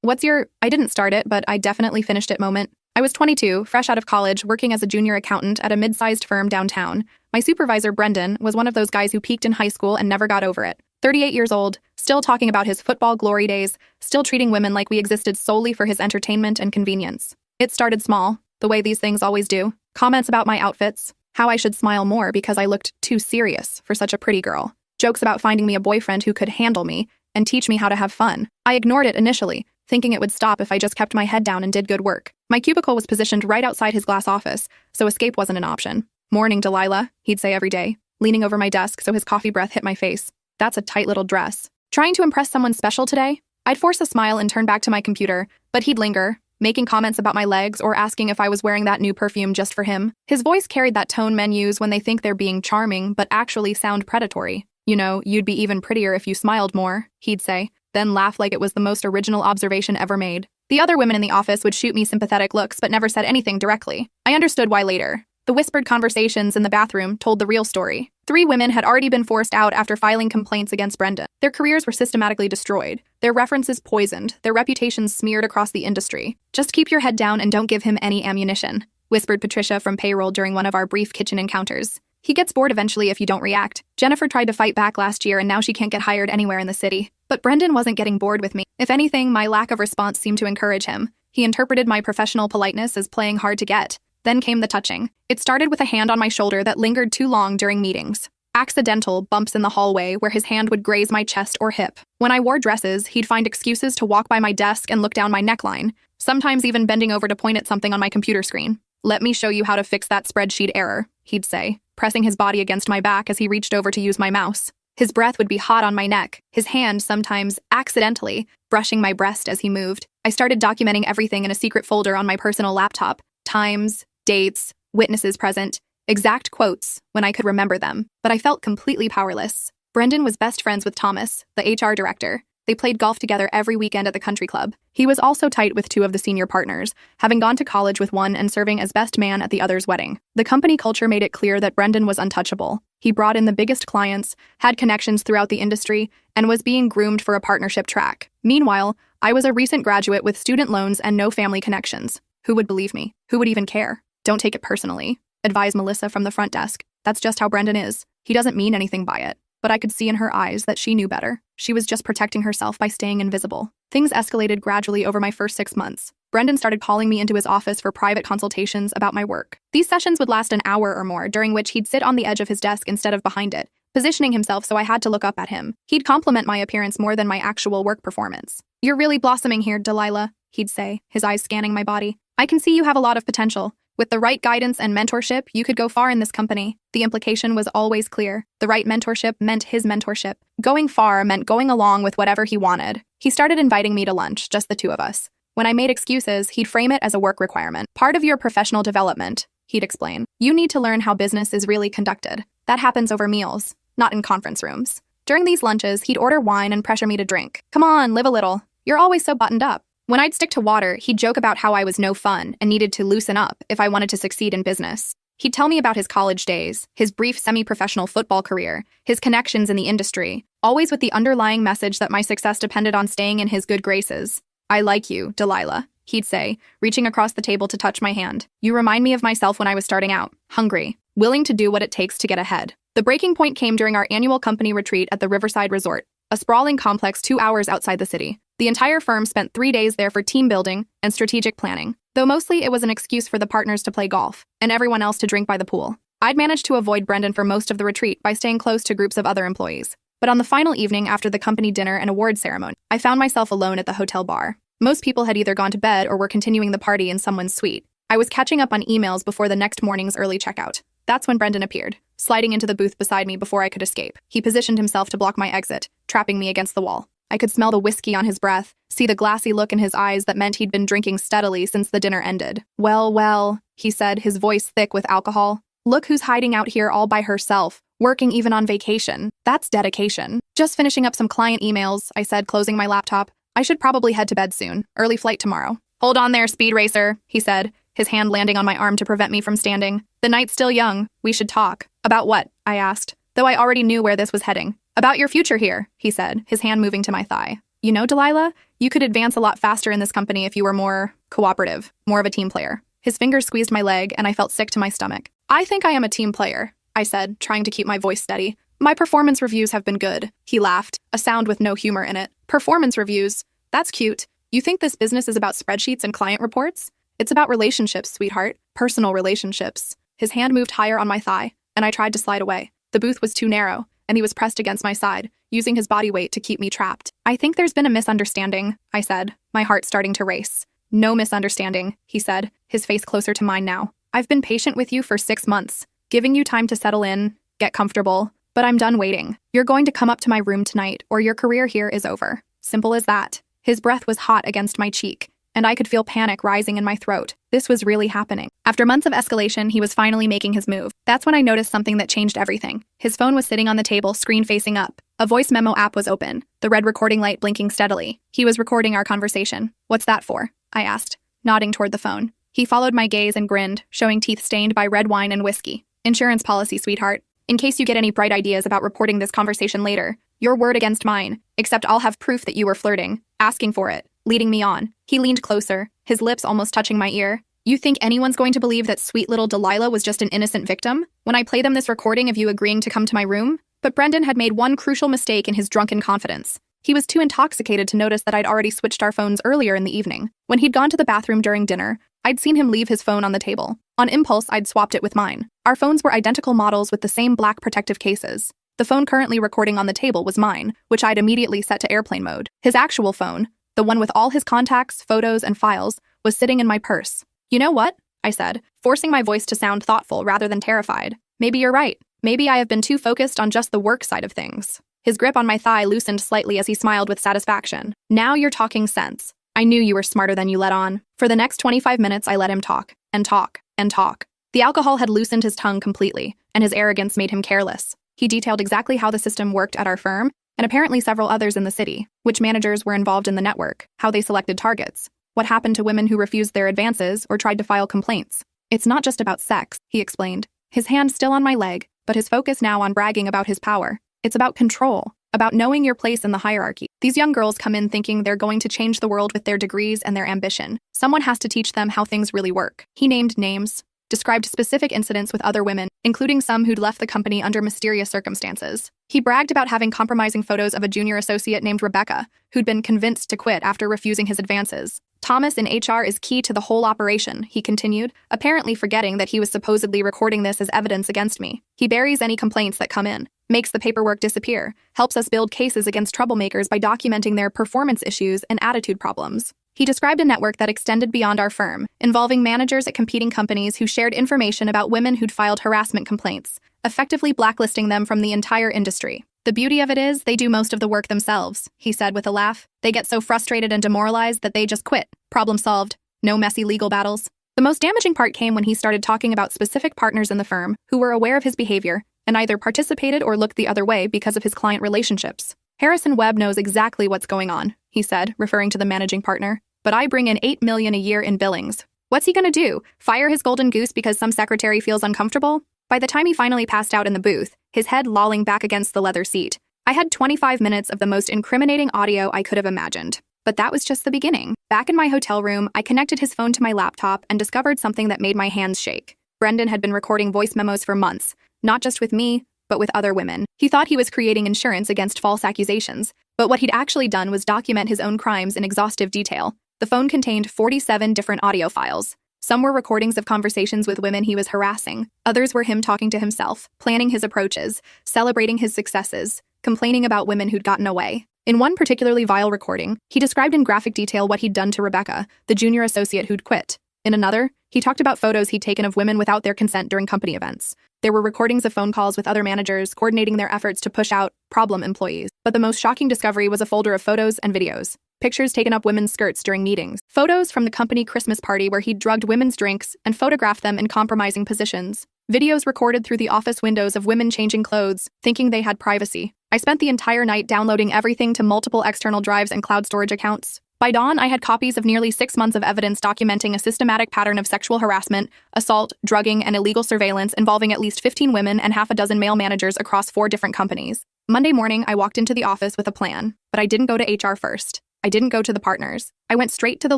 I didn't start it, but I definitely finished it moment. I was 22, fresh out of college, working as a junior accountant at a mid-sized firm downtown. My supervisor, Brendan, was one of those guys who peaked in high school and never got over it. 38 years old, still talking about his football glory days, still treating women like we existed solely for his entertainment and convenience. It started small, the way these things always do. Comments about my outfits, how I should smile more because I looked too serious for such a pretty girl. Jokes about finding me a boyfriend who could handle me and teach me how to have fun. I ignored it initially, thinking it would stop if I just kept my head down and did good work. My cubicle was positioned right outside his glass office, so escape wasn't an option. "Morning, Delilah," he'd say every day, leaning over my desk so his coffee breath hit my face. "That's a tight little dress. Trying to impress someone special today?" I'd force a smile and turn back to my computer, but he'd linger, making comments about my legs or asking if I was wearing that new perfume just for him. His voice carried that tone men use when they think they're being charming but actually sound predatory. "You know, you'd be even prettier if you smiled more," he'd say, then laugh like it was the most original observation ever made. The other women in the office would shoot me sympathetic looks but never said anything directly. I understood why later. The whispered conversations in the bathroom told the real story. 3 women had already been forced out after filing complaints against Brendan. Their careers were systematically destroyed, their references poisoned, their reputations smeared across the industry. "Just keep your head down and don't give him any ammunition," whispered Patricia from payroll during one of our brief kitchen encounters. "He gets bored eventually if you don't react." Jennifer tried to fight back last year and now she can't get hired anywhere in the city. But Brendan wasn't getting bored with me. If anything, my lack of response seemed to encourage him. He interpreted my professional politeness as playing hard to get. Then came the touching. It started with a hand on my shoulder that lingered too long during meetings. Accidental bumps in the hallway where his hand would graze my chest or hip. When I wore dresses, he'd find excuses to walk by my desk and look down my neckline, sometimes even bending over to point at something on my computer screen. "Let me show you how to fix that spreadsheet error," he'd say, pressing his body against my back as he reached over to use my mouse. His breath would be hot on my neck, his hand sometimes, accidentally, brushing my breast as he moved. I started documenting everything in a secret folder on my personal laptop. Times, dates, witnesses present, exact quotes when I could remember them, but I felt completely powerless. Brendan was best friends with Thomas, the HR director. They played golf together every weekend at the country club. He was also tight with 2 of the senior partners, having gone to college with one and serving as best man at the other's wedding. The company culture made it clear that Brendan was untouchable. He brought in the biggest clients, had connections throughout the industry, and was being groomed for a partnership track. Meanwhile, I was a recent graduate with student loans and no family connections. Who would believe me? Who would even care? "Don't take it personally," advised Melissa from the front desk. "That's just how Brendan is. He doesn't mean anything by it." But I could see in her eyes that she knew better. She was just protecting herself by staying invisible. Things escalated gradually over my first 6 months. Brendan started calling me into his office for private consultations about my work. These sessions would last an hour or more, during which he'd sit on the edge of his desk instead of behind it, positioning himself so I had to look up at him. He'd compliment my appearance more than my actual work performance. "You're really blossoming here, Delilah," he'd say, his eyes scanning my body. "I can see you have a lot of potential. With the right guidance and mentorship, you could go far in this company." The implication was always clear. The right mentorship meant his mentorship. Going far meant going along with whatever he wanted. He started inviting me to lunch, just the 2 of us. When I made excuses, he'd frame it as a work requirement. "Part of your professional development," he'd explain. "You need to learn how business is really conducted. That happens over meals, not in conference rooms." During these lunches, he'd order wine and pressure me to drink. "Come on, live a little. You're always so buttoned up." When I'd stick to water, he'd joke about how I was no fun and needed to loosen up if I wanted to succeed in business. He'd tell me about his college days, his brief semi-professional football career, his connections in the industry, always with the underlying message that my success depended on staying in his good graces. "I like you, Delilah," he'd say, reaching across the table to touch my hand. "You remind me of myself when I was starting out, hungry, willing to do what it takes to get ahead." The breaking point came during our annual company retreat at the Riverside Resort, a sprawling complex 2 hours outside the city. The entire firm spent 3 days there for team building and strategic planning, though mostly it was an excuse for the partners to play golf and everyone else to drink by the pool. I'd managed to avoid Brendan for most of the retreat by staying close to groups of other employees. But on the final evening after the company dinner and award ceremony, I found myself alone at the hotel bar. Most people had either gone to bed or were continuing the party in someone's suite. I was catching up on emails before the next morning's early checkout. That's when Brendan appeared, sliding into the booth beside me before I could escape. He positioned himself to block my exit, trapping me against the wall. I could smell the whiskey on his breath, see the glassy look in his eyes that meant he'd been drinking steadily since the dinner ended. Well, he said, his voice thick with alcohol. "Look who's hiding out here all by herself, working even on vacation. That's dedication." "Just finishing up some client emails," I said, closing my laptop. "I should probably head to bed soon. Early flight tomorrow." "Hold on there, speed racer," he said, his hand landing on my arm to prevent me from standing. "The night's still young. We should talk." "About what?" I asked, though I already knew where this was heading. "About your future here," he said, his hand moving to my thigh. "You know, Delilah, You could advance a lot faster in this company if you were more cooperative, more of a team player. His fingers squeezed my leg, and I felt sick to my stomach. I think I am a team player, I said, trying to keep my voice steady. My performance reviews have been good. He laughed, a sound with no humor in it. Performance reviews? That's cute. You think this business is about spreadsheets and client reports? It's about relationships, sweetheart. Personal relationships. His hand moved higher on my thigh, and I tried to slide away. The booth was too narrow, and he was pressed against my side, using his body weight to keep me trapped. I think there's been a misunderstanding, I said, my heart starting to race. No misunderstanding, he said, his face closer to mine now. I've been patient with you for 6 months, giving you time to settle in, get comfortable, but I'm done waiting. You're going to come up to my room tonight, or your career here is over. Simple as that. His breath was hot against my cheek, and I could feel panic rising in my throat. This was really happening. After months of escalation, he was finally making his move. That's when I noticed something that changed everything. His phone was sitting on the table, screen facing up. A voice memo app was open, the red recording light blinking steadily. He was recording our conversation. What's that for? I asked, nodding toward the phone. He followed my gaze and grinned, showing teeth stained by red wine and whiskey. Insurance policy, sweetheart. In case you get any bright ideas about reporting this conversation later. Your word against mine, except I'll have proof that you were flirting, asking for it, leading me on. He leaned closer, his lips almost touching my ear. You think anyone's going to believe that sweet little Delilah was just an innocent victim? When I play them this recording of you agreeing to come to my room? But Brendan had made one crucial mistake in his drunken confidence. He was too intoxicated to notice that I'd already switched our phones earlier in the evening. When he'd gone to the bathroom during dinner, I'd seen him leave his phone on the table. On impulse, I'd swapped it with mine. Our phones were identical models with the same black protective cases. The phone currently recording on the table was mine, which I'd immediately set to airplane mode. His actual phone, the one with all his contacts, photos, and files, was sitting in my purse. You know what? I said, forcing my voice to sound thoughtful rather than terrified. Maybe you're right. Maybe I have been too focused on just the work side of things. His grip on my thigh loosened slightly as he smiled with satisfaction. Now you're talking sense. I knew you were smarter than you let on. For the next 25 minutes, I let him talk, and talk, and talk. The alcohol had loosened his tongue completely, and his arrogance made him careless. He detailed exactly how the system worked at our firm, and apparently several others in the city, which managers were involved in the network, how they selected targets, what happened to women who refused their advances or tried to file complaints. It's not just about sex, he explained, his hand still on my leg, but his focus now on bragging about his power. It's about control, about knowing your place in the hierarchy. These young girls come in thinking they're going to change the world with their degrees and their ambition. Someone has to teach them how things really work. He named names, described specific incidents with other women, including some who'd left the company under mysterious circumstances. He bragged about having compromising photos of a junior associate named Rebecca, who'd been convinced to quit after refusing his advances. Thomas in HR is key to the whole operation, he continued, apparently forgetting that he was supposedly recording this as evidence against me. He buries any complaints that come in, makes the paperwork disappear, helps us build cases against troublemakers by documenting their performance issues and attitude problems. He described a network that extended beyond our firm, involving managers at competing companies who shared information about women who'd filed harassment complaints, effectively blacklisting them from the entire industry. The beauty of it is, they do most of the work themselves, he said with a laugh. They get so frustrated and demoralized that they just quit. Problem solved. No messy legal battles. The most damaging part came when he started talking about specific partners in the firm who were aware of his behavior and either participated or looked the other way because of his client relationships. Harrison Webb knows exactly what's going on, he said, referring to the managing partner. But I bring in $8 million a year in billings. What's he gonna do? Fire his golden goose because some secretary feels uncomfortable? By the time he finally passed out in the booth, his head lolling back against the leather seat, I had 25 minutes of the most incriminating audio I could have imagined. But that was just the beginning. Back in my hotel room, I connected his phone to my laptop and discovered something that made my hands shake. Brendan had been recording voice memos for months, not just with me, but with other women. He thought he was creating insurance against false accusations, but what he'd actually done was document his own crimes in exhaustive detail. The phone contained 47 different audio files. Some were recordings of conversations with women he was harassing. Others were him talking to himself, planning his approaches, celebrating his successes, complaining about women who'd gotten away. In one particularly vile recording, he described in graphic detail what he'd done to Rebecca, the junior associate who'd quit. In another, he talked about photos he'd taken of women without their consent during company events. There were recordings of phone calls with other managers, coordinating their efforts to push out problem employees. But the most shocking discovery was a folder of photos and videos. Pictures taken up women's skirts during meetings. Photos from the company Christmas party where he'd drugged women's drinks and photographed them in compromising positions. Videos recorded through the office windows of women changing clothes, thinking they had privacy. I spent the entire night downloading everything to multiple external drives and cloud storage accounts. By dawn, I had copies of nearly 6 months of evidence documenting a systematic pattern of sexual harassment, assault, drugging, and illegal surveillance involving at least 15 women and half a dozen male managers across 4 different companies. Monday morning, I walked into the office with a plan, but I didn't go to HR first. I didn't go to the partners. I went straight to the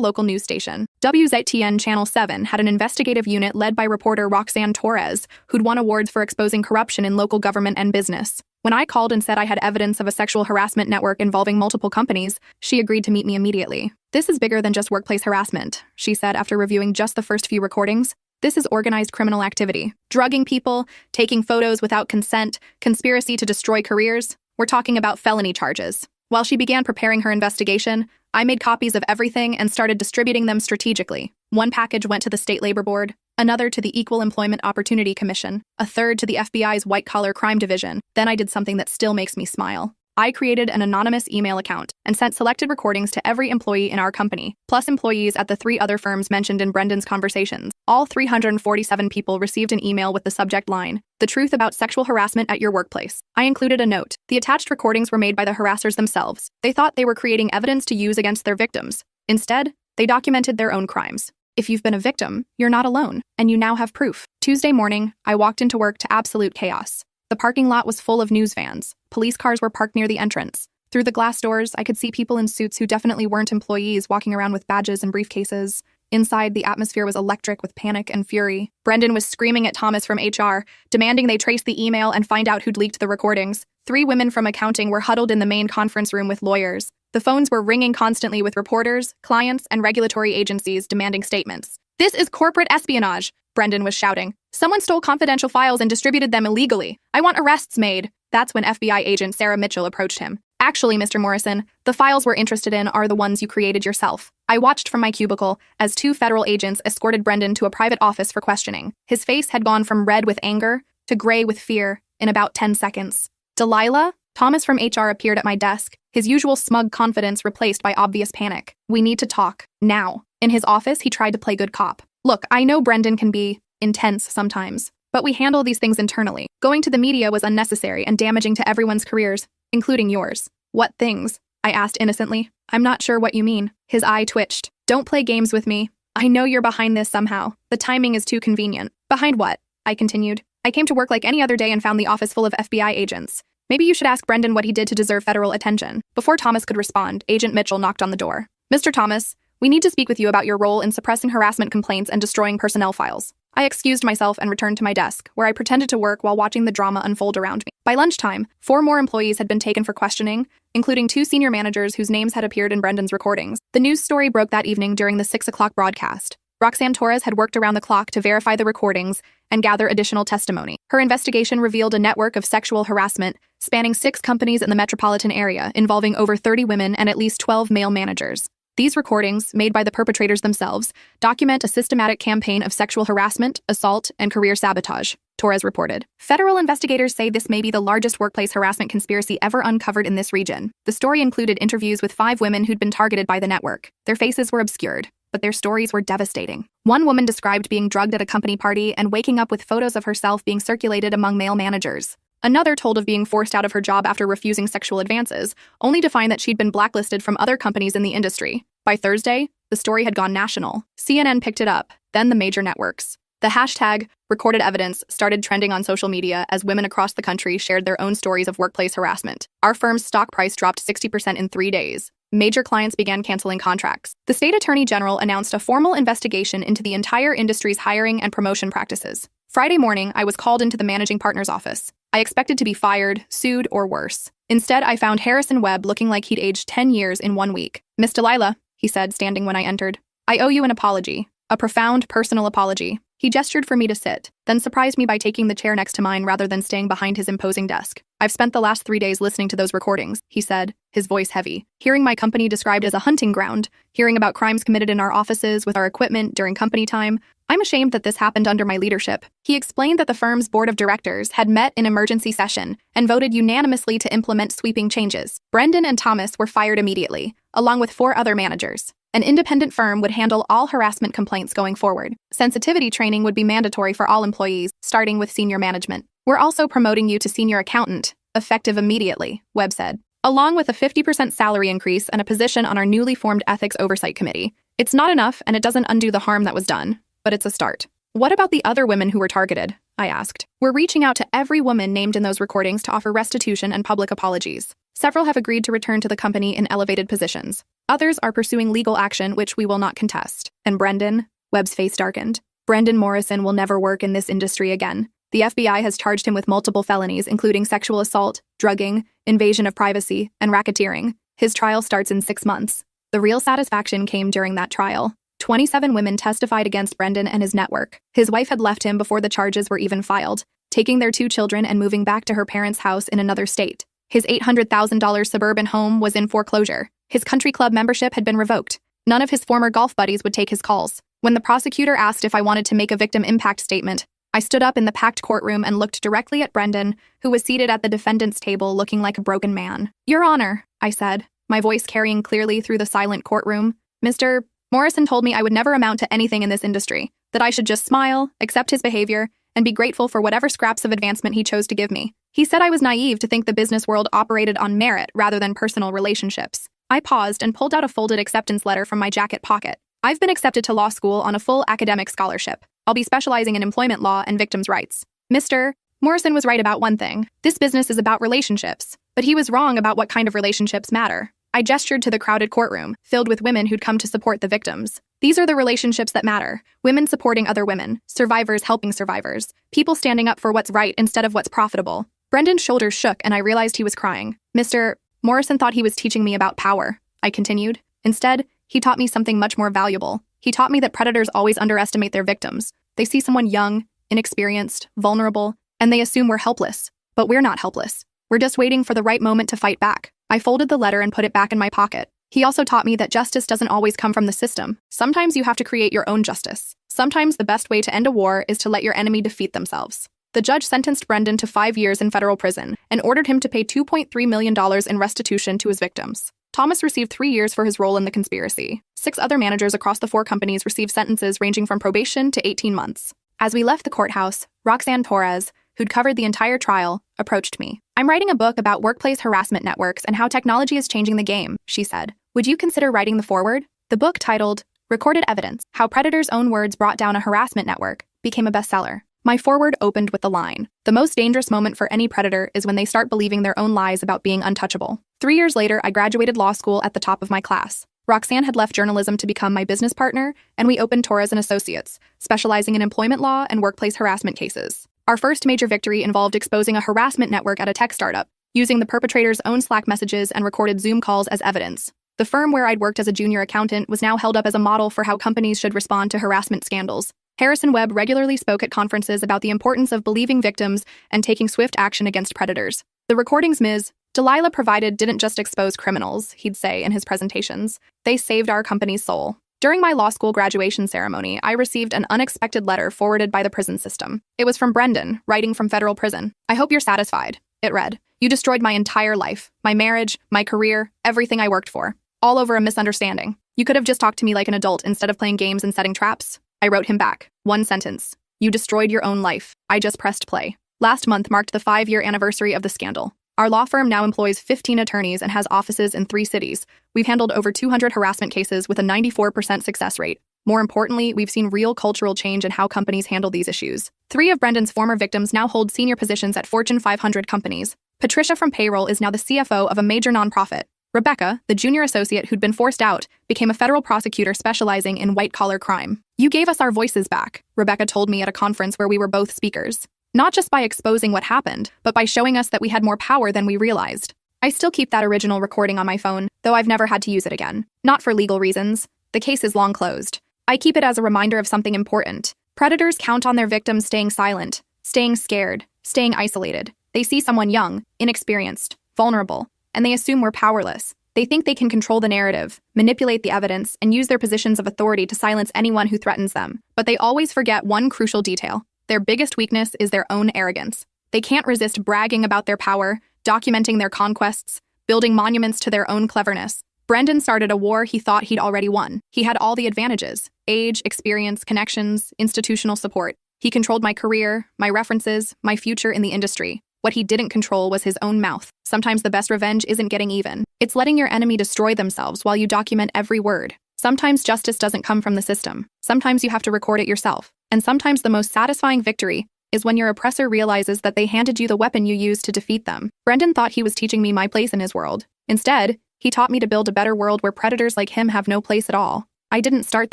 local news station. WZTN Channel 7 had an investigative unit led by reporter Roxanne Torres, who'd won awards for exposing corruption in local government and business. When I called and said I had evidence of a sexual harassment network involving multiple companies, she agreed to meet me immediately. "This is bigger than just workplace harassment," she said after reviewing just the first few recordings. "This is organized criminal activity. Drugging people, taking photos without consent, conspiracy to destroy careers. We're talking about felony charges." While she began preparing her investigation, I made copies of everything and started distributing them strategically. One package went to the State Labor Board, another to the Equal Employment Opportunity Commission, a third to the FBI's White-Collar Crime Division. Then I did something that still makes me smile. I created an anonymous email account and sent selected recordings to every employee in our company, plus employees at the 3 other firms mentioned in Brendan's conversations. All 347 people received an email with the subject line, "The truth about sexual harassment at your workplace." I included a note. The attached recordings were made by the harassers themselves. They thought they were creating evidence to use against their victims. Instead, they documented their own crimes. If you've been a victim, you're not alone, and you now have proof. Tuesday morning, I walked into work to absolute chaos. The parking lot was full of news vans. Police cars were parked near the entrance. Through the glass doors, I could see people in suits who definitely weren't employees walking around with badges and briefcases. Inside, the atmosphere was electric with panic and fury. Brendan was screaming at Thomas from HR, demanding they trace the email and find out who'd leaked the recordings. 3 women from accounting were huddled in the main conference room with lawyers. The phones were ringing constantly with reporters, clients, and regulatory agencies demanding statements. "This is corporate espionage," Brendan was shouting. "Someone stole confidential files and distributed them illegally. I want arrests made." That's when FBI agent Sarah Mitchell approached him. "Actually, Mr. Morrison, the files we're interested in are the ones you created yourself." I watched from my cubicle as 2 federal agents escorted Brendan to a private office for questioning. His face had gone from red with anger to gray with fear in about 10 seconds. "Delilah?" Thomas from HR appeared at my desk, his usual smug confidence replaced by obvious panic. "We need to talk. Now." In his office, he tried to play good cop. "Look, I know Brendan can be intense sometimes, but we handle these things internally. Going to the media was unnecessary and damaging to everyone's careers, including yours." "What things?" I asked innocently. "I'm not sure what you mean." His eye twitched. "Don't play games with me. I know you're behind this somehow. The timing is too convenient." "Behind what?" I continued. "I came to work like any other day and found the office full of FBI agents. Maybe you should ask Brendan what he did to deserve federal attention." Before Thomas could respond, Agent Mitchell knocked on the door. "Mr. Thomas, we need to speak with you about your role in suppressing harassment complaints and destroying personnel files." I excused myself and returned to my desk, where I pretended to work while watching the drama unfold around me. By lunchtime, 4 more employees had been taken for questioning, including 2 senior managers whose names had appeared in Brendan's recordings. The news story broke that evening during the 6 o'clock broadcast. Roxanne Torres had worked around the clock to verify the recordings and gather additional testimony. Her investigation revealed a network of sexual harassment spanning 6 companies in the metropolitan area, involving over 30 women and at least 12 male managers. These recordings, made by the perpetrators themselves, document a systematic campaign of sexual harassment, assault, and career sabotage, Torres reported. Federal investigators say this may be the largest workplace harassment conspiracy ever uncovered in this region. The story included interviews with 5 women who'd been targeted by the network. Their faces were obscured, but their stories were devastating. One woman described being drugged at a company party and waking up with photos of herself being circulated among male managers. Another told of being forced out of her job after refusing sexual advances, only to find that she'd been blacklisted from other companies in the industry. By Thursday, the story had gone national. CNN picked it up, then the major networks. The hashtag recorded evidence started trending on social media as women across the country shared their own stories of workplace harassment. Our firm's stock price dropped 60% in 3 days. Major clients began canceling contracts. The state attorney general announced a formal investigation into the entire industry's hiring and promotion practices. Friday morning, I was called into the managing partner's office. I expected to be fired, sued, or worse. Instead, I found Harrison Webb looking like he'd aged 10 years in 1 week. "Miss Delilah," he said, standing when I entered, "I owe you an apology. A profound, personal apology." He gestured for me to sit, then surprised me by taking the chair next to mine rather than staying behind his imposing desk. "I've spent the last 3 days listening to those recordings," he said, his voice heavy. "Hearing my company described as a hunting ground, hearing about crimes committed in our offices with our equipment during company time. I'm ashamed that this happened under my leadership." He explained that the firm's board of directors had met in emergency session and voted unanimously to implement sweeping changes. Brendan and Thomas were fired immediately, along with 4 other managers. An independent firm would handle all harassment complaints going forward. Sensitivity training would be mandatory for all employees, starting with senior management. "We're also promoting you to senior accountant, effective immediately," Webb said, "along with a 50% salary increase and a position on our newly formed ethics oversight committee. It's not enough, and it doesn't undo the harm that was done, but it's a start." "What about the other women who were targeted?" I asked. "We're reaching out to every woman named in those recordings to offer restitution and public apologies." Several have agreed to return to the company in elevated positions. Others are pursuing legal action, which we will not contest. And Brendan? Webb's face darkened. Brendan Morrison will never work in this industry again. The FBI has charged him with multiple felonies, including sexual assault, drugging, invasion of privacy, and racketeering. His trial starts in 6 months. The real satisfaction came during that trial. 27 women testified against Brendan and his network. His wife had left him before the charges were even filed, taking their 2 children and moving back to her parents' house in another state. His $800,000 suburban home was in foreclosure. His country club membership had been revoked. None of his former golf buddies would take his calls. When the prosecutor asked if I wanted to make a victim impact statement, I stood up in the packed courtroom and looked directly at Brendan, who was seated at the defendant's table looking like a broken man. "Your Honor," I said, my voice carrying clearly through the silent courtroom. "Mr. Morrison told me I would never amount to anything in this industry, that I should just smile, accept his behavior, and be grateful for whatever scraps of advancement he chose to give me. He said I was naive to think the business world operated on merit rather than personal relationships." I paused and pulled out a folded acceptance letter from my jacket pocket. "I've been accepted to law school on a full academic scholarship. I'll be specializing in employment law and victims' rights. Mr. Morrison was right about one thing. This business is about relationships, but he was wrong about what kind of relationships matter." I gestured to the crowded courtroom, filled with women who'd come to support the victims. "These are the relationships that matter. Women supporting other women, survivors helping survivors, people standing up for what's right instead of what's profitable." Brendan's shoulders shook and I realized he was crying. "Mr. Morrison thought he was teaching me about power," I continued. "Instead, he taught me something much more valuable. He taught me that predators always underestimate their victims. They see someone young, inexperienced, vulnerable, and they assume we're helpless. But we're not helpless. We're just waiting for the right moment to fight back." I folded the letter and put it back in my pocket. He also taught me that justice doesn't always come from the system. Sometimes you have to create your own justice. Sometimes the best way to end a war is to let your enemy defeat themselves. The judge sentenced Brendan to 5 years in federal prison and ordered him to pay $2.3 million in restitution to his victims. Thomas received 3 years for his role in the conspiracy. 6 other managers across the 4 companies received sentences ranging from probation to 18 months. As we left the courthouse, Roxanne Torres, who'd covered the entire trial, approached me. "I'm writing a book about workplace harassment networks and how technology is changing the game," she said. "Would you consider writing the foreword?" The book, titled Recorded Evidence: How Predators' Own Words Brought Down a Harassment Network, became a bestseller. My foreword opened with the line, "The most dangerous moment for any predator is when they start believing their own lies about being untouchable." 3 years later, I graduated law school at the top of my class. Roxanne had left journalism to become my business partner, and we opened Torres & Associates, specializing in employment law and workplace harassment cases. Our first major victory involved exposing a harassment network at a tech startup, using the perpetrator's own Slack messages and recorded Zoom calls as evidence. The firm where I'd worked as a junior accountant was now held up as a model for how companies should respond to harassment scandals. Harrison Webb regularly spoke at conferences about the importance of believing victims and taking swift action against predators. The recordings Ms. Delilah provided didn't just expose criminals, he'd say in his presentations. They saved our company's soul. During my law school graduation ceremony, I received an unexpected letter forwarded by the prison system. It was from Brendan, writing from federal prison. "I hope you're satisfied," it read. "You destroyed my entire life, my marriage, my career, everything I worked for. All over a misunderstanding. You could have just talked to me like an adult instead of playing games and setting traps." I wrote him back. One sentence. "You destroyed your own life." I just pressed play. Last month marked the 5-year anniversary of the scandal. Our law firm now employs 15 attorneys and has offices in 3 cities. We've handled over 200 harassment cases with a 94% success rate. More importantly, we've seen real cultural change in how companies handle these issues. 3 of Brendan's former victims now hold senior positions at Fortune 500 companies. Patricia from payroll is now the CFO of a major nonprofit. Rebecca, the junior associate who'd been forced out, became a federal prosecutor specializing in white-collar crime. "You gave us our voices back," Rebecca told me at a conference where we were both speakers. "Not just by exposing what happened, but by showing us that we had more power than we realized." I still keep that original recording on my phone, though I've never had to use it again. Not for legal reasons. The case is long closed. I keep it as a reminder of something important. Predators count on their victims staying silent, staying scared, staying isolated. They see someone young, inexperienced, vulnerable, and they assume we're powerless. They think they can control the narrative, manipulate the evidence, and use their positions of authority to silence anyone who threatens them. But they always forget one crucial detail. Their biggest weakness is their own arrogance. They can't resist bragging about their power, documenting their conquests, building monuments to their own cleverness. Brendan started a war he thought he'd already won. He had all the advantages: age, experience, connections, institutional support. He controlled my career, my references, my future in the industry. What he didn't control was his own mouth. Sometimes the best revenge isn't getting even. It's letting your enemy destroy themselves while you document every word. Sometimes justice doesn't come from the system. Sometimes you have to record it yourself. And sometimes the most satisfying victory is when your oppressor realizes that they handed you the weapon you used to defeat them. Brendan thought he was teaching me my place in his world. Instead, he taught me to build a better world where predators like him have no place at all. I didn't start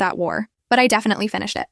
that war, but I definitely finished it.